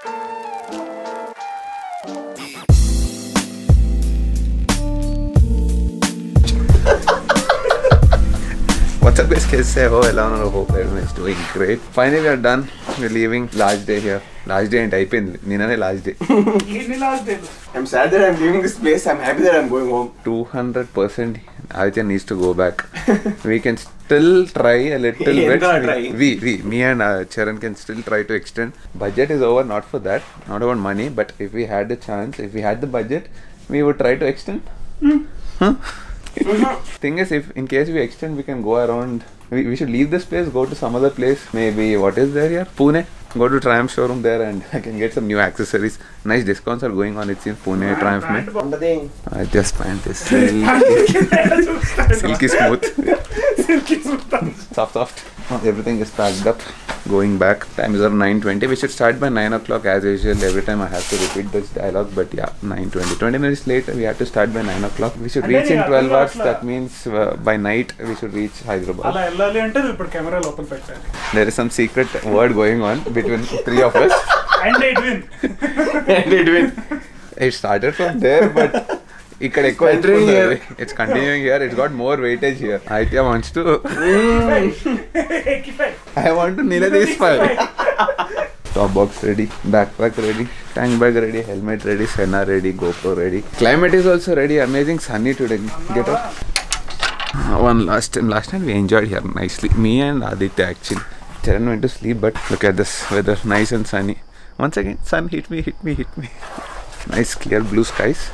What's up guys, कैसे हो? Eleanor, hope everyone is doing great. Finally we are done. We're leaving. Last day here. Last day and type in. Nina ne last day. last day. I'm sad that I'm leaving this place. I'm happy that I'm going home. 200% Aditya needs to go back. We can still try a little bit. Me and Charan can still try to extend. Budget is over, not for that. Not about money, but if we had the chance, if we had the budget, we would try to extend. Huh? Thing is, if in case we extend, we can go around. We should leave this place, go to some other place. Maybe what is there here? Pune. Go to Triumph showroom there, and I can get some new accessories. Nice discounts are going on. It seems Pune Triumph mein. I just find this silky smooth, soft. Everything is packed up. Going back. Time is around 9:20. We should start by 9 o'clock as usual. Every time I have to repeat this dialogue, but yeah, 9:20. 20 minutes later, we have to start by 9 o'clock. We should reach in 12 hours. That means by night we should reach Hyderabad. There is some secret word going on between three of us. And Edwin. It started from there, but it's continuing here. It's got more weightage here. Aditya wants to. I want to nail this file. Top box ready, backpack ready, tank bag ready, helmet ready, Senna ready, GoPro ready. Climate is also ready. Amazing sunny today. Get up. Last time we enjoyed here nicely. Me and Aditya actually. Charan went to sleep, but look at this weather, nice and sunny. Once again, sun hit me. Nice clear blue skies.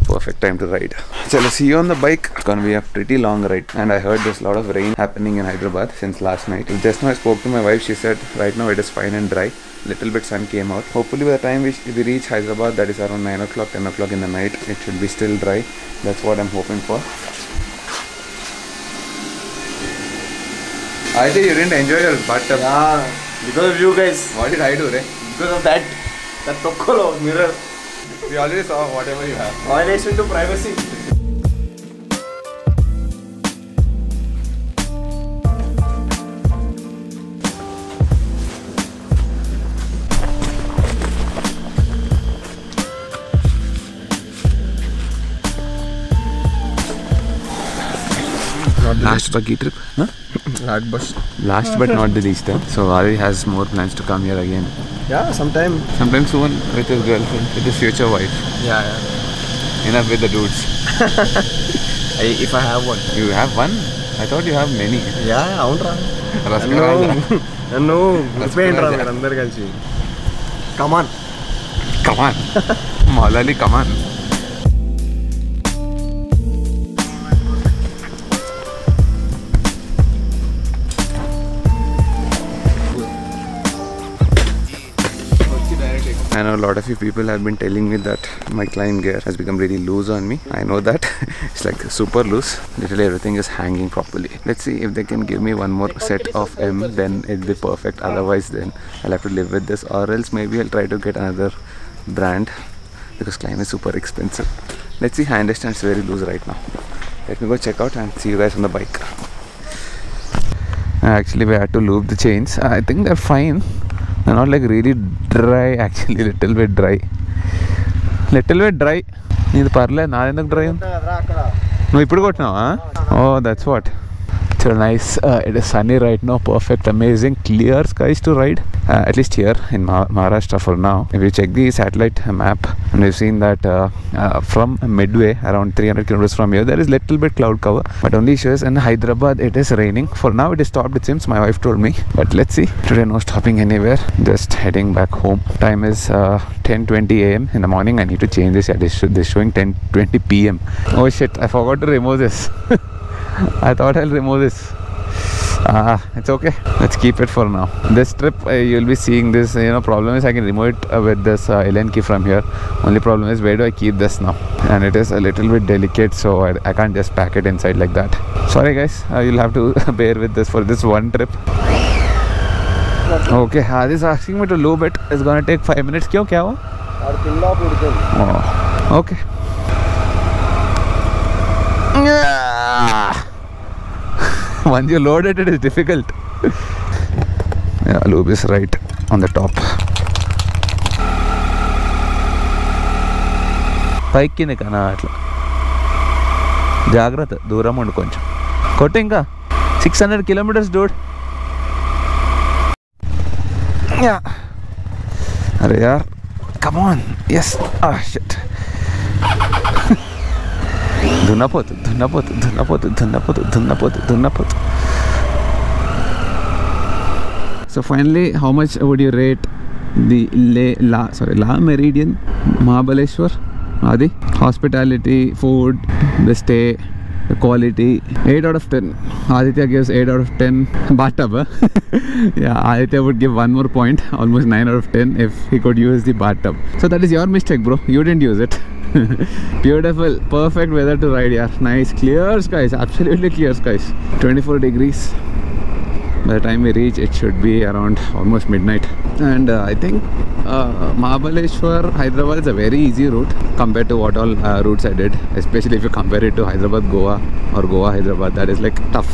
Perfect time to ride. So let's see you on the bike. It's gonna be a pretty long ride, and I heard there's a lot of rain happening in Hyderabad since last night. Just now I spoke to my wife. She said right now it is fine and dry. Little bit sun came out. Hopefully by the time we reach Hyderabad, that is around 9 o'clock, 10 o'clock in the night, it should be still dry. That's what I'm hoping for. I think you didn't enjoy your bathtub. Yeah, because of you guys. What did I do, Ray? Because of that Tokkolo mirror. We already saw whatever you have. Violation to privacy. Last buggy trip, huh? Last but not the least. So Ari has more plans to come here again. Yeah, sometime soon with his girlfriend, with his future wife. Yeah. Enough with the dudes. If I have one. You have one? I thought you have many. Yeah, I won't run. Come on. Malali, come on. I know a lot of you people have been telling me that my climb gear has become really loose on me. I know that. It's like super loose. Literally everything is hanging properly. Let's see if they can give me one more set of M, then it'll be perfect. Otherwise then I'll have to live with this, or else maybe I'll try to get another brand, because climb is super expensive. Let's see. I understand it's very loose right now. Let me go check out and see you guys on the bike. Actually we had to lube the chains. I think they're fine. They're not like really dry, actually. Little bit dry. Needu parle na enduku dry no ippudu kottinava. Oh, that's what. So nice. It is sunny right now. Perfect, amazing, clear skies to ride. At least here in Maharashtra for now. If you check the satellite map, and we've seen that from Midway, around 300 kilometers from here, there is little bit cloud cover. But only shows in Hyderabad it is raining. For now it is stopped, it seems. My wife told me. But let's see. Today no stopping anywhere. Just heading back home. Time is 10:20 a.m. in the morning. I need to change this. This is showing 10:20 p.m. Oh shit! I forgot to remove this. I thought I'll remove this. It's okay. Let's keep it for now. This trip you'll be seeing this. Problem is I can remove it with this Allen key from here. Only problem is where do I keep this now? And it is a little bit delicate, so I can't just pack it inside like that. Sorry guys, you'll have to bear with this for this one trip. Okay, this is asking me to lube it. It's gonna take 5 minutes. Kya hua? Oh, okay. Once you load it, it is difficult. Yeah, lube is right. on the top. పైకి కన్నా అట్లా జాగ్రత్త, దూరం ఉండు కొంచెం. కొట్టు ఇంకా 600 kilometers dude. Yeah. अरे यार, come on. Yes. Ah shit. దున్నపోతు. So finally, how much would you rate the La Meridian Mahabaleshwar? Adi, hospitality, food, the stay, the quality. 8 out of 10. Aditya gives 8 out of 10. Bathtub, huh? Yeah, Aditya would give one more point, almost 9 out of 10 if he could use the bathtub. So that is your mistake, bro. You didn't use it. Beautiful, perfect weather to ride, yeah. Nice, clear skies, absolutely clear skies. 24 degrees. By the time we reach, it should be around almost midnight. And I think Mahabaleshwar, Hyderabad is a very easy route compared to what all routes I did. Especially if you compare it to Hyderabad, Goa or Goa, Hyderabad, that is like tough.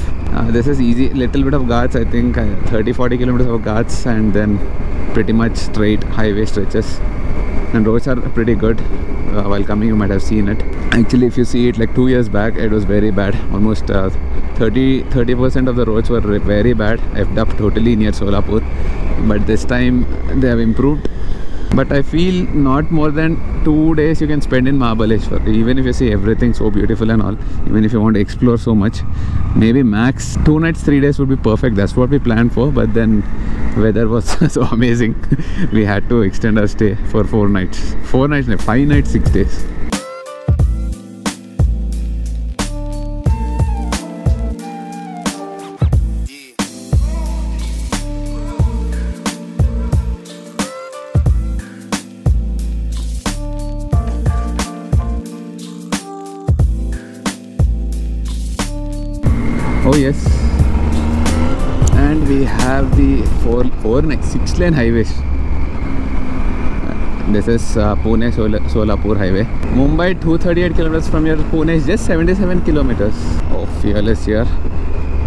This is easy, little bit of ghats, I think 30-40 kilometers of ghats, and then pretty much straight highway stretches. And roads are pretty good. While coming, you might have seen it. Actually, if you see it, like 2 years back, it was very bad. Almost 30% of the roads were very bad, effed up totally near Solapur. But this time they have improved. But I feel not more than 2 days you can spend in Mahabaleshwar, even if you see everything so beautiful and all. Even if you want to explore so much, maybe max 2 nights 3 days would be perfect. That's what we planned for, but then weather was so amazing we had to extend our stay for 4 nights. 4 nights, no, 5 nights 6 days. Oh yes, and we have the 6-lane highways. This is Pune Solapur highway. Mumbai 238 kilometers from here. Pune is just 77 kilometers. Oh, fuel is here.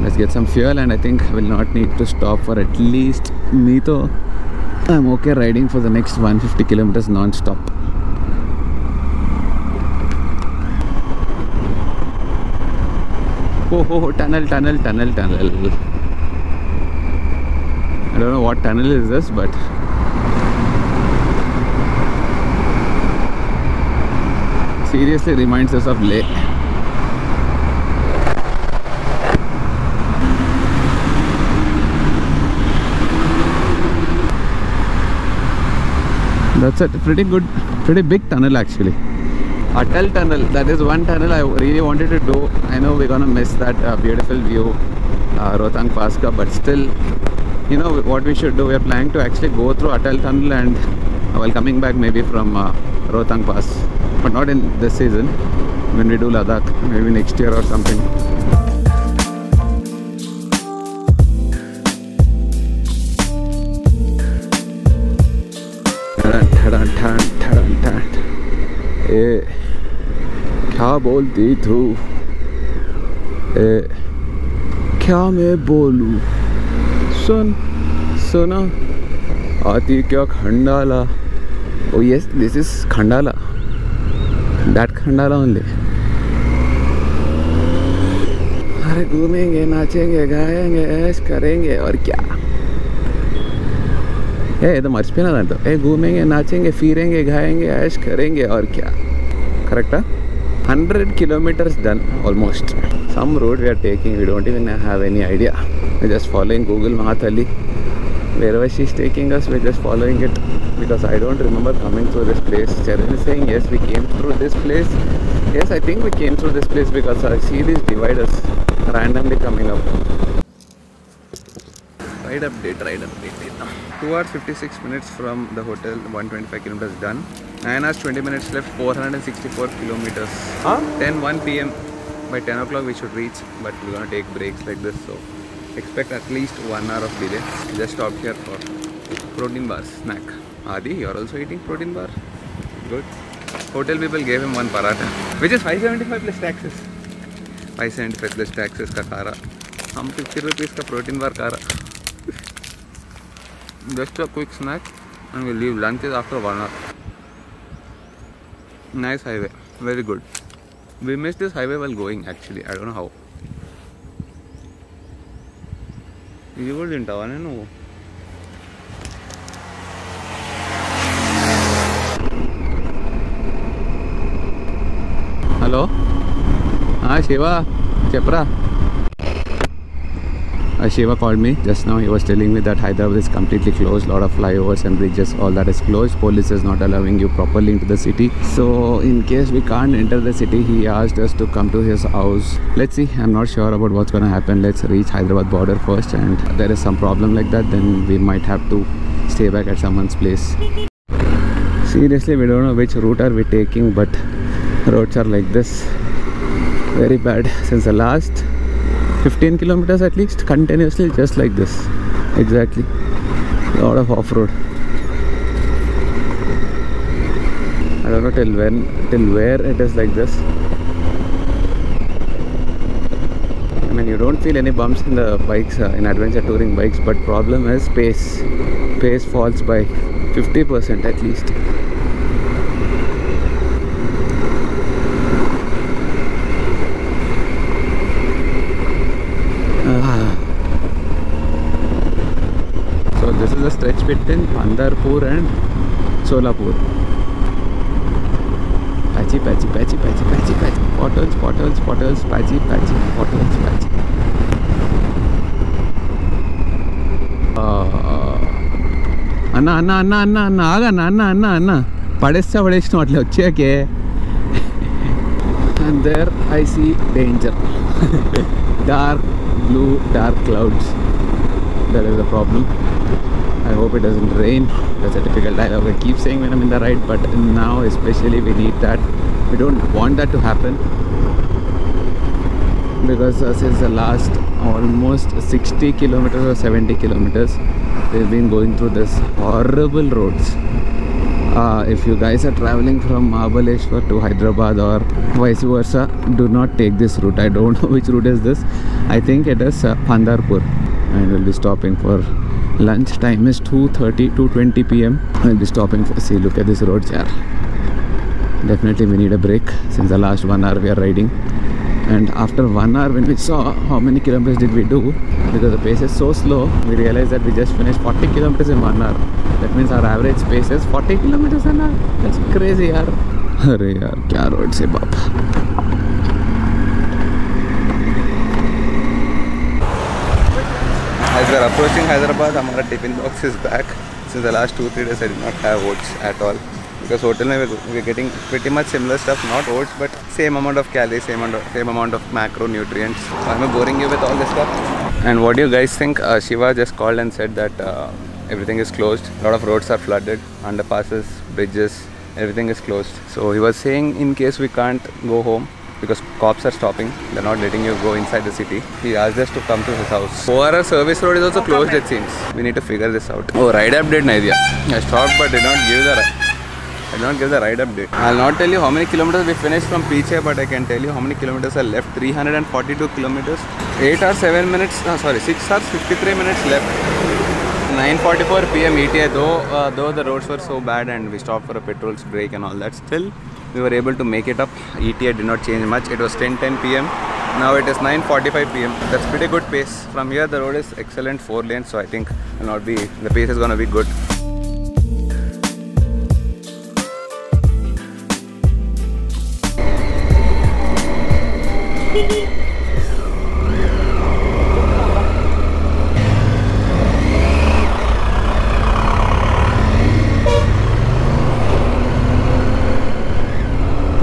Let's get some fuel, and I think I will not need to stop for at least me though. I'm okay riding for the next 150 kilometers non-stop. Oh, tunnel. I don't know what tunnel is this, but seriously reminds us of Leh. That's a pretty big tunnel actually. Atal tunnel, that is one tunnel I really wanted to do. I know we're gonna miss that beautiful view, Rohtang Pass ka, but still, you know what we should do. We are planning to actually go through Atal tunnel, and while coming back maybe from Rohtang Pass, but not in this season. When we do Ladakh, maybe next year or something. क्या बोलती तू, क्या मैं बोलूं, सुना आती क्या Khandala. Oh yes, this is Khandala, that Khandala only. अरे घूमेंगे, नाचेंगे, गाएंगे, ऐश करेंगे और क्या. तो मर्चिपोయినా దాంతో घूमेंगे, नाचेंगे, फिरेंगे, गाएंगे, ऐश करेंगे और क्या. Correct, huh? 100 kilometers done almost. Some road we are taking, we don't even have any idea. We're just following Google Mahatali. Wherever she's taking us, we're just following it, because I don't remember coming through this place. Charan is saying yes, we came through this place. Yes, I think we came through this place because I see these dividers randomly coming up. Ride update. 2 hours 56 minutes from the hotel, 125 kilometers done. 9 hours 20 minutes left, 464 kilometers. 1 p.m. By 10 o'clock we should reach, but we're gonna take breaks like this, so expect at least 1 hour of delay. Just stopped here for protein bar snack. Adi, you're also eating protein bar? Good. Hotel people gave him 1 paratha, which is 575 plus taxes. 575 plus taxes ka khara. Hum 50 rupees ka protein bar khara. just a quick snack and we leave. Lunch is after 1 hour. Nice highway, very good. We missed this highway while going actually, I don't know how. ఇది కూడా తింటావానే నువ్వు? Hello Shiva చెప్పరా. Shiva called me just now. He was telling me that Hyderabad is completely closed. Lot of flyovers and bridges, all that is closed. Police is not allowing you properly into the city. So in case we can't enter the city, he asked us to come to his house. Let's see. I'm not sure about what's gonna happen. Let's reach Hyderabad border first, and there is some problem like that, then we might have to stay back at someone's place. Seriously, we don't know which route are we taking, but roads are like this. Very bad. Since the last 15 kilometers at least, continuously just like this. Exactly. A lot of off-road. I don't know till where it is like this. I mean, you don't feel any bumps in the bikes, in adventure touring bikes, but problem is pace. Pace falls by 50% at least. So this is a stretch between Pandharpur and Solapur. Patchy, patchy, patchy, patchy, patchy, patchy. Potholes, potholes, potholes, patchy, patchy, potholes, patchy. అన్న అన్న అన్న అన్న అన్న ఆగన్న అన్న అన్న అన్న పడేసిన అట్లా వచ్చాకే. And there I see danger. Dark blue, dark clouds. That is the problem. I hope it doesn't rain. That's a typical dialogue I keep saying when I'm in the ride, but now especially we need that. We don't want that to happen, because since the last almost 60 kilometers or 70 kilometers we've been going through this horrible roads. If you guys are traveling from Mahabaleshwar to Hyderabad or vice versa, do not take this route. I don't know which route is this. I think it is Pandharpur, and we'll be stopping for lunch. Time is 2:20 p.m. I'll be stopping for, see, look at this road, yaar. Definitely we need a break since the last 1 hour we are riding. And after 1 hour, when we saw how many kilometers did we do, because the pace is so slow, we realized that we just finished 40 kilometers in 1 hour. That means our average pace is 40 kilometers an hour. That's crazy, yaar. Arey yaar, kya road se baap. As we are approaching Hyderabad, our tiffin box is back. Since the last 2-3 days I did not have oats at all, because hotel we're getting pretty much similar stuff, not oats but same amount of calories, same amount of macronutrients. So I'm boring you with all this stuff. And what do you guys think? Shiva just called and said that everything is closed. A lot of roads are flooded, underpasses, bridges, everything is closed. So he was saying in case we can't go home because cops are stopping, they're not letting you go inside the city, he asked us to come to his house. ORR service road is also closed, it seems. We need to figure this out. Oh, ride update Naidya. I stopped but did not give the ride update. I'll not tell you how many kilometers we finished from Piche, but I can tell you how many kilometers are left. 342 kilometers. 8 hours 7 minutes, 6 hours 53 minutes left. 9:44 p.m. ETA, though the roads were so bad and we stopped for a petrol break and all that, still we were able to make it up. ETA did not change much. It was 10:10 p.m. Now it is 9:45 p.m. That's pretty good pace. From here the road is excellent, 4 lanes, so I think the pace is gonna be good.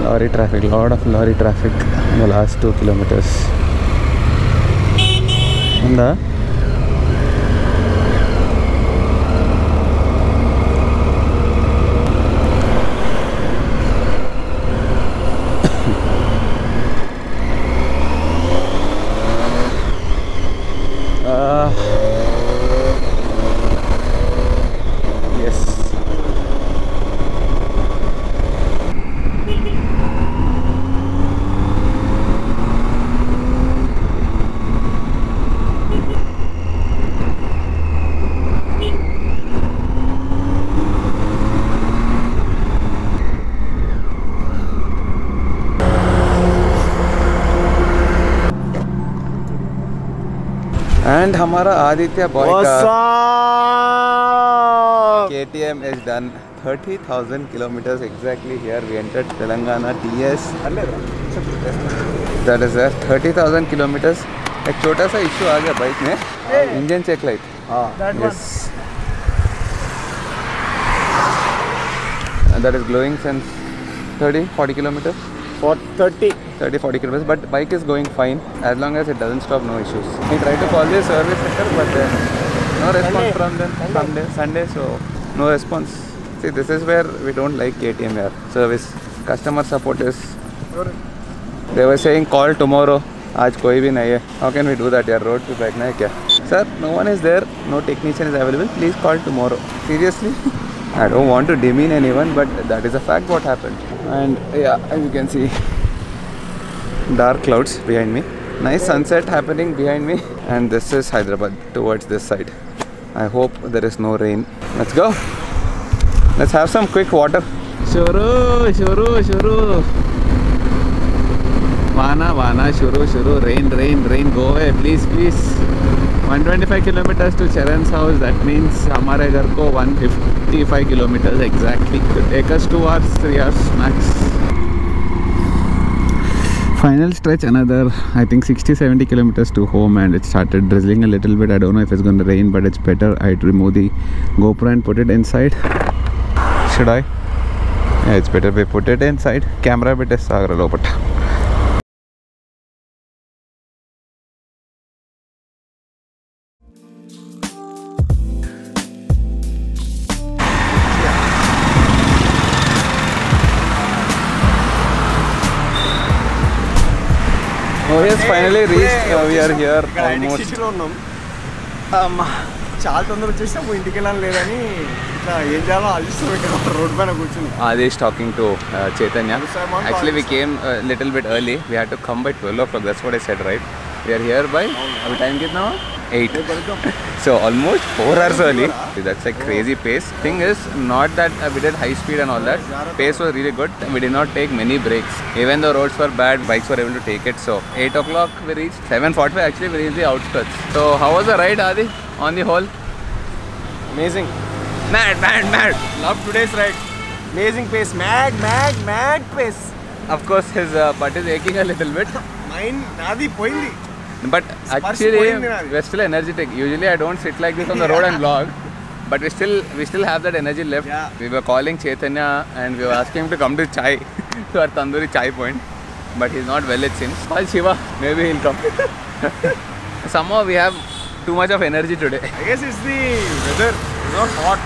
Lorry traffic, lot of lorry traffic in the last 2 kilometers. Unda? Yes. And हमारा Aditya boy What's का up? KTM is done 30,000 kilometers exactly here. We entered Telangana TS. That is there. 30,000 kilometers. एक छोटा सा issue आ गया bike में. Engine check light. That Yes. And that is glowing since 30-40 kilometers. For 30. 30-40 kilometers, but bike is going fine as long as it doesn't stop, no issues. We tried to call the service center, but no response from them. Sunday, so no response. See, this is where we don't like KTM here. Service, customer support is. They were saying call tomorrow. आज कोई भी नहीं है. How can we do that यार? Road पे बैठना है क्या? Sir, no one is there. No technician is available. Please call tomorrow. Seriously? I don't want to demean anyone, but that is a fact what happened. And yeah, as you can see, dark clouds behind me. Nice sunset happening behind me. And this is Hyderabad towards this side. I hope there is no rain. Let's go. Let's have some quick water. Shuru. Vana, shuru. Rain, go away, please. 125 kilometers to Charan's house. That means हमारे घर को 155 kilometers exactly. It will take us 2 hours, 3 hours max. Final stretch, another I think 60-70 kilometers to home, and it started drizzling a little bit. I don't know if it's going to rain, but it's better I'd remove the GoPro and put it inside. Should I? Yeah, it's better we put it inside. Camera bit is sagra lopata. Oh yes, finally reached. We are here almost. చాలా తొందర వచ్చేసి ఇంటికి వెళ్ళాలి లేదని ఇట్లా ఏం చేయాలో ఆలోచిస్తున్నాం రోడ్ పైన కూర్చుని. Adesh talking to Chaitanya. Actually, we came a little bit early. We had to come by 12 o'clock. That's what I said, right? We are here by what time kitna? 8. So almost 4 hours early. That's a crazy pace. Thing is, not that we did high speed and all that. Pace was really good. We did not take many breaks. Even though roads were bad, bikes were able to take it. So 8 o'clock we reached. 7:45 actually we reached the outskirts. So how was the ride, Adi? On the whole? Amazing. Mad. Love today's ride. Amazing pace. Mad pace. Of course, his butt is aching a little bit. Mine నాది పోయింది. But actually, we're still energetic. Usually, I don't sit like this on the road and vlog. But we still have that energy left. Yeah. We were calling Chaitanya and we were asking him to come to Chai, to our Tandoori Chai point. But he's not well, it seems. Call Shiva, maybe he'll come. Somehow we have too much of energy today. I guess it's the weather. It's not hot.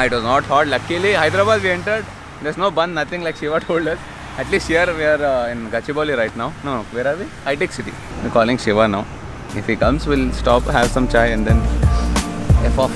It was not hot. Luckily, Hyderabad we entered. There's no bun, nothing like Shiva told us. At least here we are in Gachibowli right now. No, where are we? High-Tech City. We're calling Shiva now. If he comes, we'll stop, have some chai and then F off.